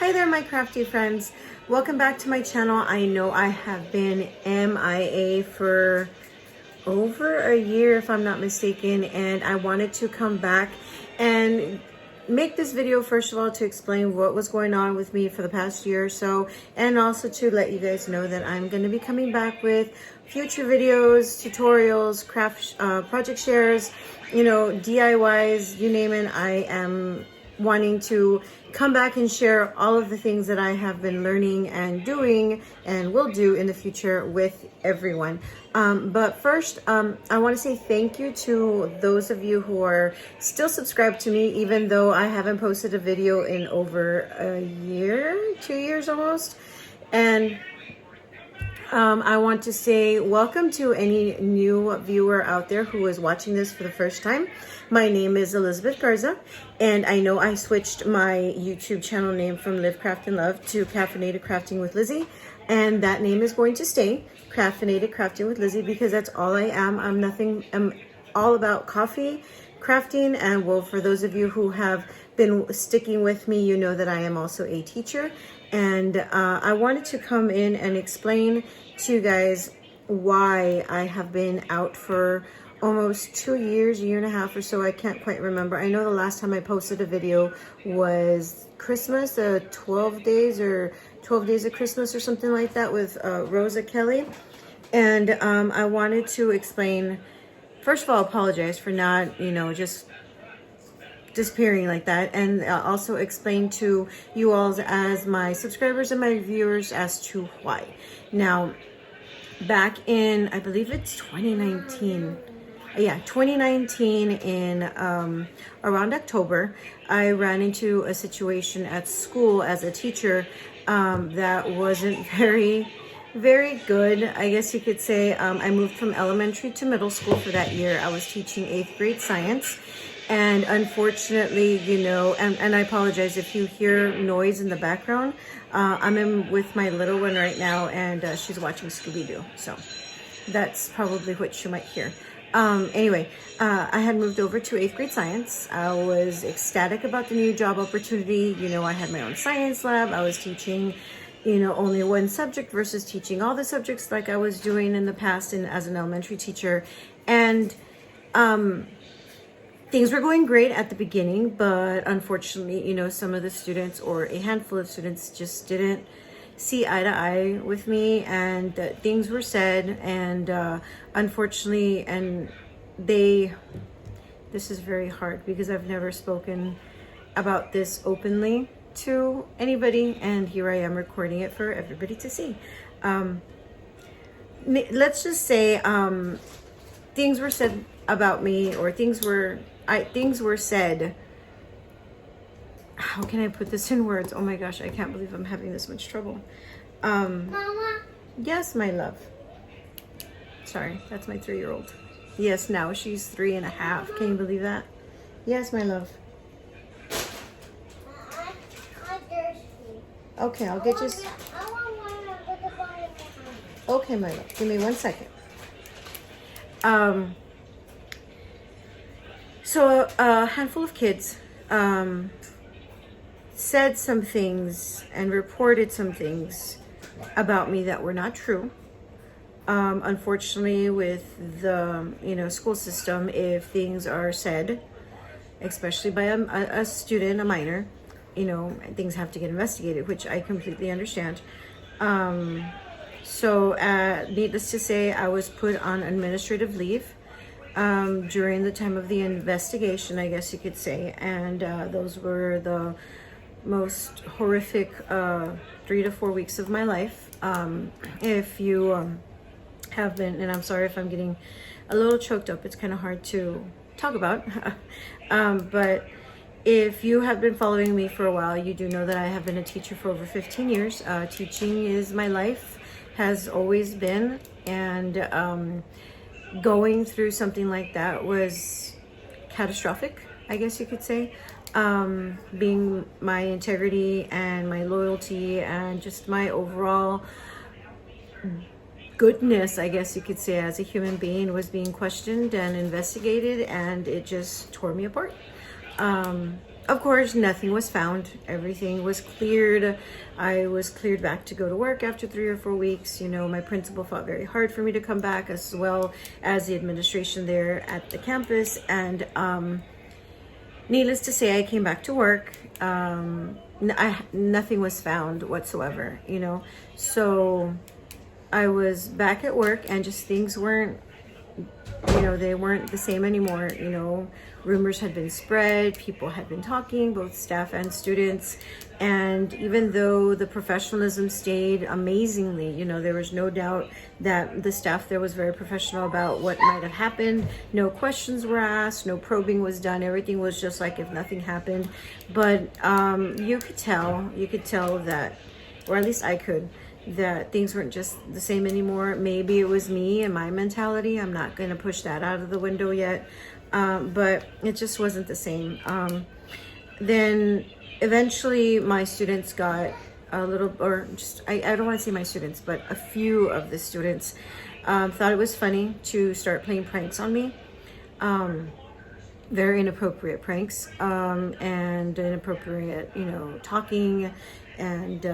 Hi there, my crafty friends. Welcome back to my channel. I know I have been MIA for over a year, if I'm not mistaken, and I wanted to come back and make this video, first of all, to explain what was going on with me for the past year or so, and also to let you guys know that I'm going to be coming back with future videos, tutorials, craft project shares, DIYs, you name it. I am wanting to come back and share all of the things that I have been learning and doing and will do in the future with everyone. But first, I want to say thank you to those of you who are still subscribed to me, even though I haven't posted a video in over a year, 2 years almost. And I want to say welcome to any new viewer out there who is watching this for the first time. My name is Elizabeth Garza, and I know I switched my YouTube channel name from Live, Craft, and Love to Caffeinated Crafting with Lizzie, and that name is going to stay, Caffeinated Crafting with Lizzie, because that's all I am. I'm all about coffee, crafting, and well, for those of you who have been sticking with me, you know that I am also a teacher. And I wanted to come in and explain to you guys why I have been out for almost 2 years, a year and a half or so. I can't quite remember. I know the last time I posted a video was Christmas, 12 days of Christmas or something like that with Rosa Kelly. And I wanted to explain, first of all, apologize for not, just disappearing like that, and also explain to you all as my subscribers and my viewers as to why. Now, back in, I believe it's 2019, in around October, I ran into a situation at school as a teacher that wasn't very good, I guess you could say. I moved from elementary to middle school for that year. I was teaching 8th grade science. And unfortunately, and I apologize if you hear noise in the background. I'm in with my little one right now, and she's watching Scooby-Doo. So that's probably what you might hear. Anyway, I had moved over to 8th grade science. I was ecstatic about the new job opportunity. I had my own science lab. I was teaching, only one subject versus teaching all the subjects like I was doing in the past as an elementary teacher. And, things were going great at the beginning, but unfortunately, some of the students, or a handful of students, just didn't see eye to eye with me, and things were said, and unfortunately, and this is very hard because I've never spoken about this openly to anybody, and here I am recording it for everybody to see. Let's just say things were said about me, or things were said. How can I put this in words? Oh my gosh, I can't believe I'm having this much trouble. Mama? Yes, my love. Sorry, that's my 3-year-old. Yes, now she's 3.5. Can you believe that? Yes, my love. I'm thirsty. Okay, I'll get you. I want one with the bottom. Okay, my love. Give me 1 second. So a handful of kids said some things and reported some things about me that were not true. Unfortunately, with the school system, if things are said, especially by a student, a minor, things have to get investigated, which I completely understand. So needless to say, I was put on administrative leave during the time of the investigation, I guess you could say, and those were the most horrific 3 to 4 weeks of my life. If you have been, and I'm sorry if I'm getting a little choked up, it's kind of hard to talk about, but if you have been following me for a while, you do know that I have been a teacher for over 15 years. Teaching is my life, has always been, and going through something like that was catastrophic, I guess you could say. Being my integrity and my loyalty and just my overall goodness, I guess you could say, as a human being was being questioned and investigated, and it just tore me apart. of course, nothing was found. Everything was cleared. I was cleared back to go to work after 3 or 4 weeks. You know, my principal fought very hard for me to come back, as well as the administration there at the campus. And needless to say, I came back to work. Nothing was found whatsoever, you know. So I was back at work, and just things weren't, you know, they weren't the same anymore. You know, rumors had been spread, people had been talking, both staff and students. And even though the professionalism stayed amazingly, you know, there was no doubt that the staff there was very professional about what might have happened. No questions were asked, no probing was done. Everything was just like if nothing happened. But you could tell that, or at least I could, that things weren't just the same anymore. Maybe it was me and my mentality. I'm not going to push that out of the window yet. But it just wasn't the same. Then eventually my students got a little, or just, I don't want to say my students, but a few of the students thought it was funny to start playing pranks on me. Very inappropriate pranks, and inappropriate, you know, talking, and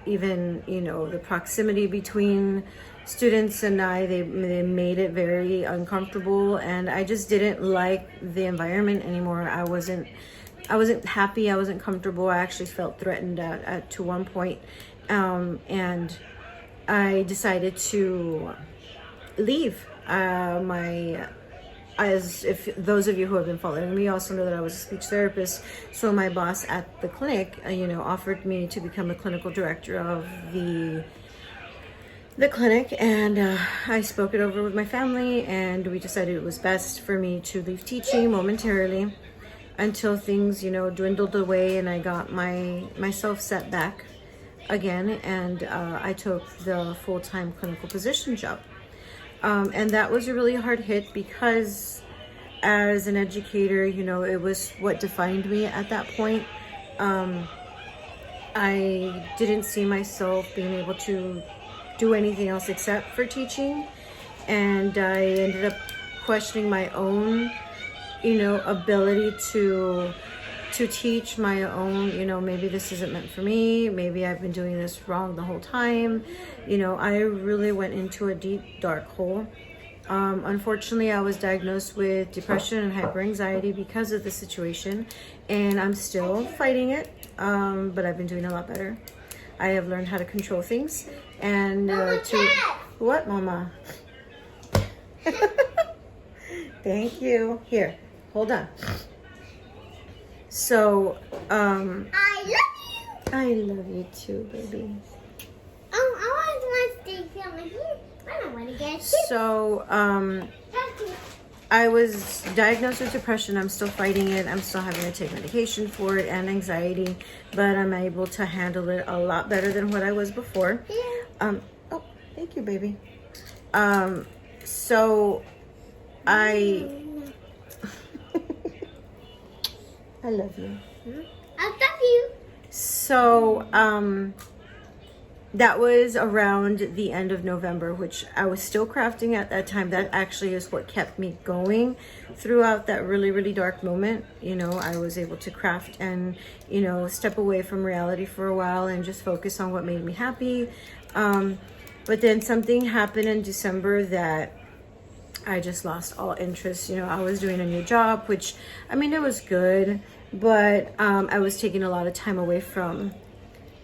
even, you know, the proximity between students and they made it very uncomfortable, and I just didn't like the environment anymore. I wasn't happy. I wasn't comfortable. I actually felt threatened to one point, and I decided to leave. As if those of you who have been following me also know that I was a speech therapist, so my boss at the clinic, you know, offered me to become the clinical director of the clinic, and I spoke it over with my family, and we decided it was best for me to leave teaching momentarily until things, you know, dwindled away and I got myself set back again, and I took the full-time clinical position job. And that was a really hard hit because as an educator, you know, it was what defined me at that point. I didn't see myself being able to do anything else except for teaching, and I ended up questioning my own, you know, ability to teach, my own, you know, maybe this isn't meant for me, maybe I've been doing this wrong the whole time. You know, I really went into a deep dark hole. Unfortunately, I was diagnosed with depression and hyperanxiety because of the situation, and I'm still fighting it, but I've been doing a lot better. I have learned how to control things, and what, Mama? Thank you. Here, hold on. So, I love you. I love you too, baby. I want to stay down here. I don't want to get sick. So, I was diagnosed with depression. I'm still fighting it. I'm still having to take medication for it and anxiety, but I'm able to handle it a lot better than what I was before. Yeah. Oh, thank you, baby. So I love you. I love you. So, that was around the end of November, which I was still crafting at that time. That actually is what kept me going throughout that really, really dark moment. You know, I was able to craft and, you know, step away from reality for a while and just focus on what made me happy. But then something happened in December that I just lost all interest. You know, I was doing a new job, which, I mean, it was good, but I was taking a lot of time away from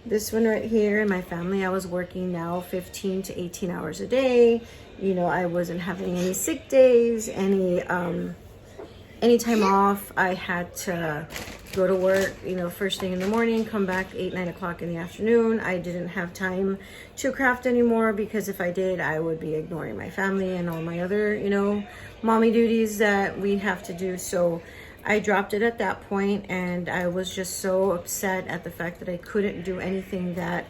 this one right here and my family. I was working now 15 to 18 hours a day. You know, I wasn't having any sick days, any time off. I had to go to work, you know, first thing in the morning, come back 8-9 o'clock in the afternoon. I didn't have time to craft anymore, because if I did, I would be ignoring my family and all my other, you know, mommy duties that we have to do. So I dropped it at that point, and I was just so upset at the fact that I couldn't do anything that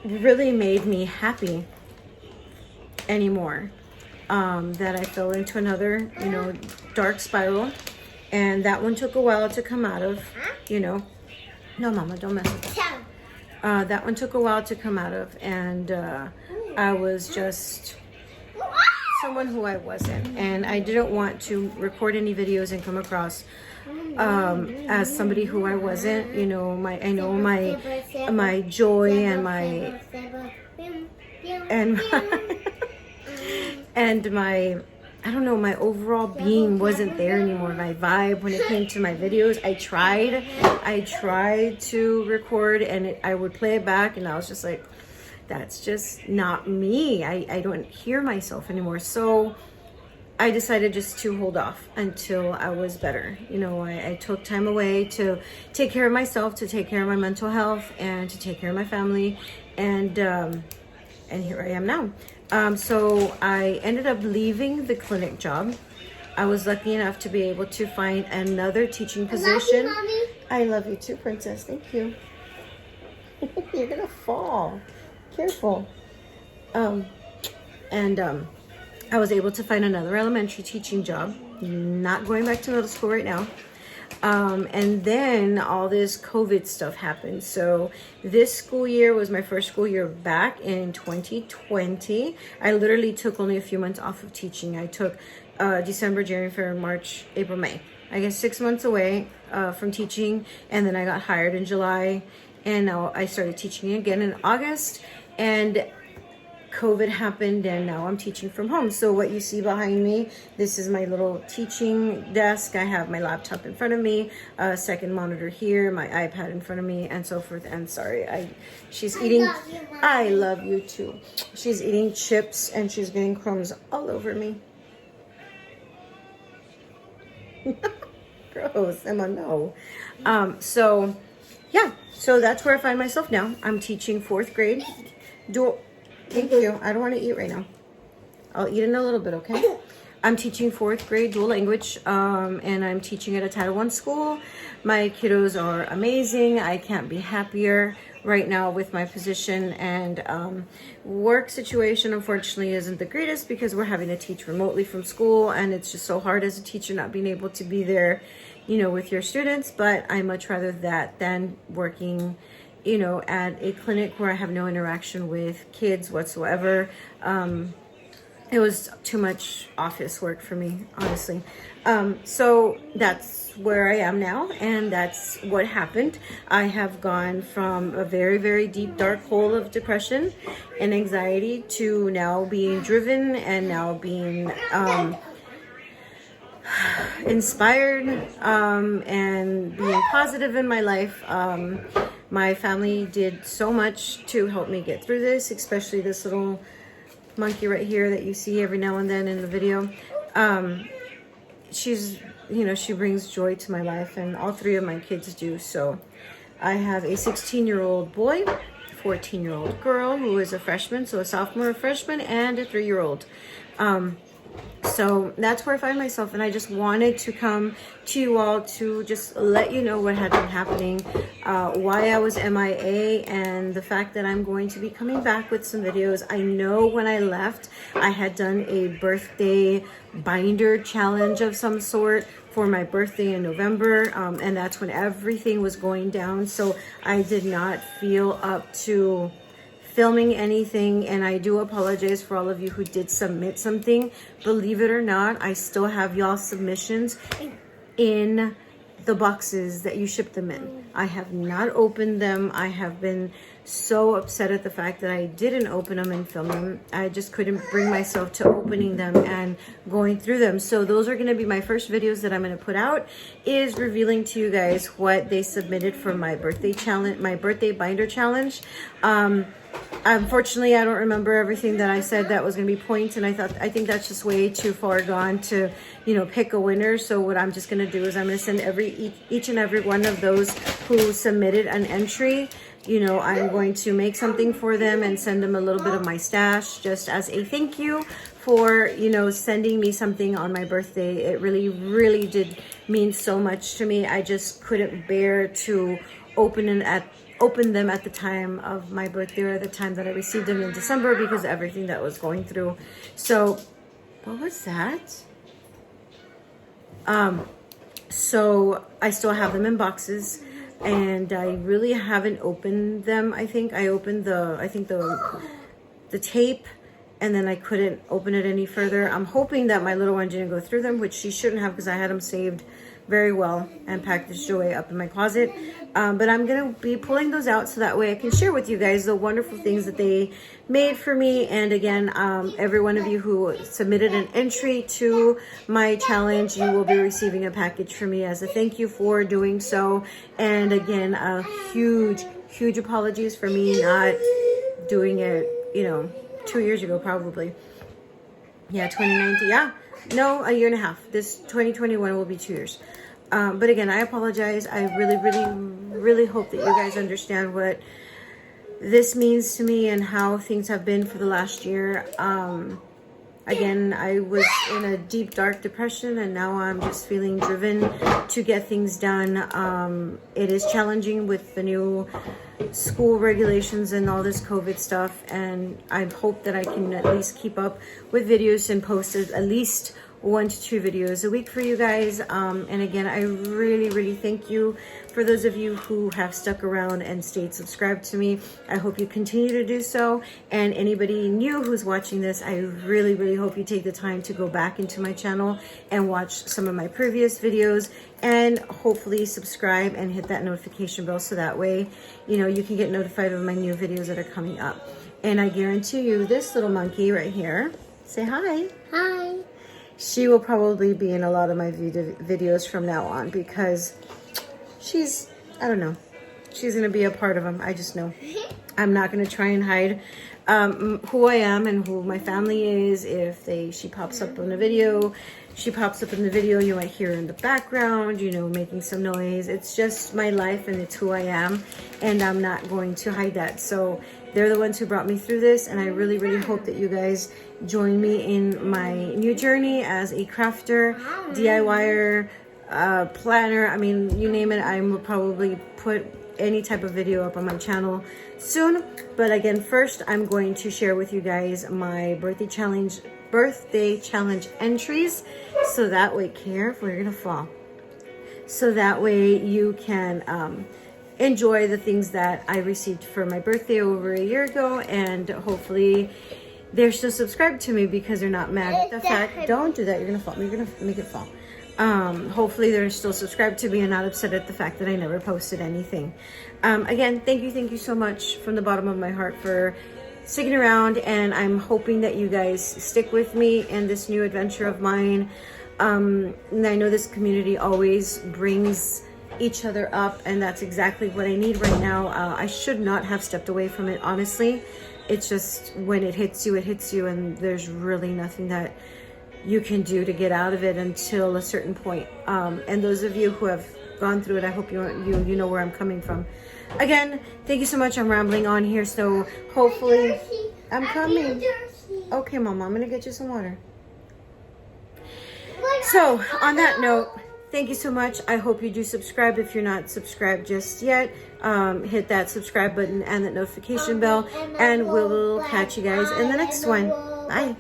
really made me happy anymore. That I fell into another, you know, dark spiral, and that one took a while to come out of, you know. No, Mama, don't mess with that. That one took a while to come out of, and I was just someone who I wasn't, and I didn't want to record any videos and come across as somebody who I wasn't. You know, my joy and my and my I don't know, my overall being wasn't there anymore. My vibe when it came to my videos, I tried to record, and I would play it back, and I was just like, that's just not me. I don't hear myself anymore. So I decided just to hold off until I was better. You know, I took time away to take care of myself, to take care of my mental health, and to take care of my family. And here I am now. So I ended up leaving the clinic job. I was lucky enough to be able to find another teaching position. I love you, Mommy. I love you too, Princess. Thank you. You're gonna fall. Careful. I was able to find another elementary teaching job. Not going back to middle school right now. And then all this COVID stuff happened. So this school year was my first school year back in 2020. I literally took only a few months off of teaching. I took December, January, February, March, April, May. I guess 6 months away from teaching. And then I got hired in July. And now I started teaching again in August. And COVID happened, and now I'm teaching from home. So what you see behind me, this is my little teaching desk. I have my laptop in front of me, a second monitor here, my iPad in front of me, and so forth. And sorry, she's eating. Love you, Mommy. I love you too. She's eating chips, and she's getting crumbs all over me. Gross, Emma, no. So yeah, so that's where I find myself now. I'm teaching 4th grade. Thank you. I don't want to eat right now. I'll eat in a little bit, okay? I'm teaching 4th grade dual language, and I'm teaching at a Title I school. My kiddos are amazing. I can't be happier right now with my position, and work situation unfortunately isn't the greatest because we're having to teach remotely from school, and it's just so hard as a teacher not being able to be there, you know, with your students. But I much rather that than working, you know, at a clinic where I have no interaction with kids whatsoever. It was too much office work for me, honestly. So that's where I am now, and that's what happened. I have gone from a very, very deep, dark hole of depression and anxiety to now being driven and now being inspired and being positive in my life. My family did so much to help me get through this, especially this little monkey right here that you see every now and then in the video. She's, you know, she brings joy to my life, and all 3 of my kids do. So I have a 16-year-old boy, 14-year-old girl who is a freshman, so a sophomore, a freshman, and a 3-year-old. So that's where I find myself, and I just wanted to come to you all to just let you know what had been happening, why I was MIA, and the fact that I'm going to be coming back with some videos. I know when I left, I had done a birthday binder challenge of some sort for my birthday in November, and that's when everything was going down, so I did not feel up to filming anything, and I do apologize for all of you who did submit something. Believe it or not, I still have y'all's submissions in the boxes that you shipped them in. I have not opened them. I have been so upset at the fact that I didn't open them and film them. I just couldn't bring myself to opening them and going through them. So those are going to be my first videos that I'm going to put out, is revealing to you guys what they submitted for my birthday challenge, my birthday binder challenge. Unfortunately, I don't remember everything that I said that was going to be points, and I think that's just way too far gone to, you know, pick a winner. So what I'm just going to do is I'm going to send each and every one of those who submitted an entry, you know, I'm going to make something for them and send them a little bit of my stash just as a thank you for, you know, sending me something on my birthday. It really, really did mean so much to me. I just couldn't bear to open them at the time of my birthday, or at the time that I received them in December, because of everything that was going through. So what was that? So I still have them in boxes, and I really haven't opened them. I think I opened the tape and then I couldn't open it any further. I'm hoping that my little one didn't go through them, which she shouldn't have because I had them saved very well and packaged away up in my closet. But I'm gonna be pulling those out so that way I can share with you guys the wonderful things that they made for me. And again, every one of you who submitted an entry to my challenge, you will be receiving a package from me as a thank you for doing so. And again, a huge apologies for me not doing it, you know, 2 years ago probably. Yeah, 2019. Yeah, no, a year and a half. This 2021 will be 2 years. But again, I apologize. I really hope that you guys understand what this means to me and how things have been for the last year. Again, I was in a deep, dark depression, and now I'm just feeling driven to get things done. It is challenging with the new school regulations and all this COVID stuff, and I hope that I can at least keep up with videos and post at least 1 to 2 videos a week for you guys. And again, I really thank you for those of you who have stuck around and stayed subscribed to me. I hope you continue to do so. And anybody new who's watching this, I really hope you take the time to go back into my channel and watch some of my previous videos, and hopefully subscribe and hit that notification bell so that way, you know, you can get notified of my new videos that are coming up. And I guarantee you, this little monkey right here, say hi. Hi. She will probably be in a lot of my videos from now on because she's, I don't know, she's going to be a part of them. I just know. I'm not going to try and hide who I am and who my family is. If she pops up in a video, she pops up in the video, you might hear her in the background, you know, making some noise. It's just my life and it's who I am, and I'm not going to hide that. So they're the ones who brought me through this, and I really hope that you guys join me in my new journey as a crafter, DIYer, planner. I mean, you name it. I will probably put any type of video up on my channel soon. But again, first I'm going to share with you guys my birthday challenge entries, so that way, careful, you're gonna fall, so that way you can enjoy the things that I received for my birthday over a year ago, and hopefully they're still subscribed to me because they're not mad at the fact. Don't do that, you're gonna fall. You're gonna make it fall. Hopefully they're still subscribed to me and not upset at the fact that I never posted anything. Again, thank you so much from the bottom of my heart for sticking around, and I'm hoping that you guys stick with me in this new adventure of mine. And I know this community always brings each other up, and that's exactly what I need right now. I should not have stepped away from it, honestly. It's just when it hits you, and there's really nothing that you can do to get out of it until a certain point. And those of you who have gone through it, I hope you know where I'm coming from. Again, thank you so much. I'm rambling on here, so hopefully I'm coming. Okay, Mama, I'm gonna get you some water. So on that note, thank you so much. I hope you do subscribe if you're not subscribed just yet. Hit that subscribe button and that notification bell, and we'll catch you guys in the next one. Bye.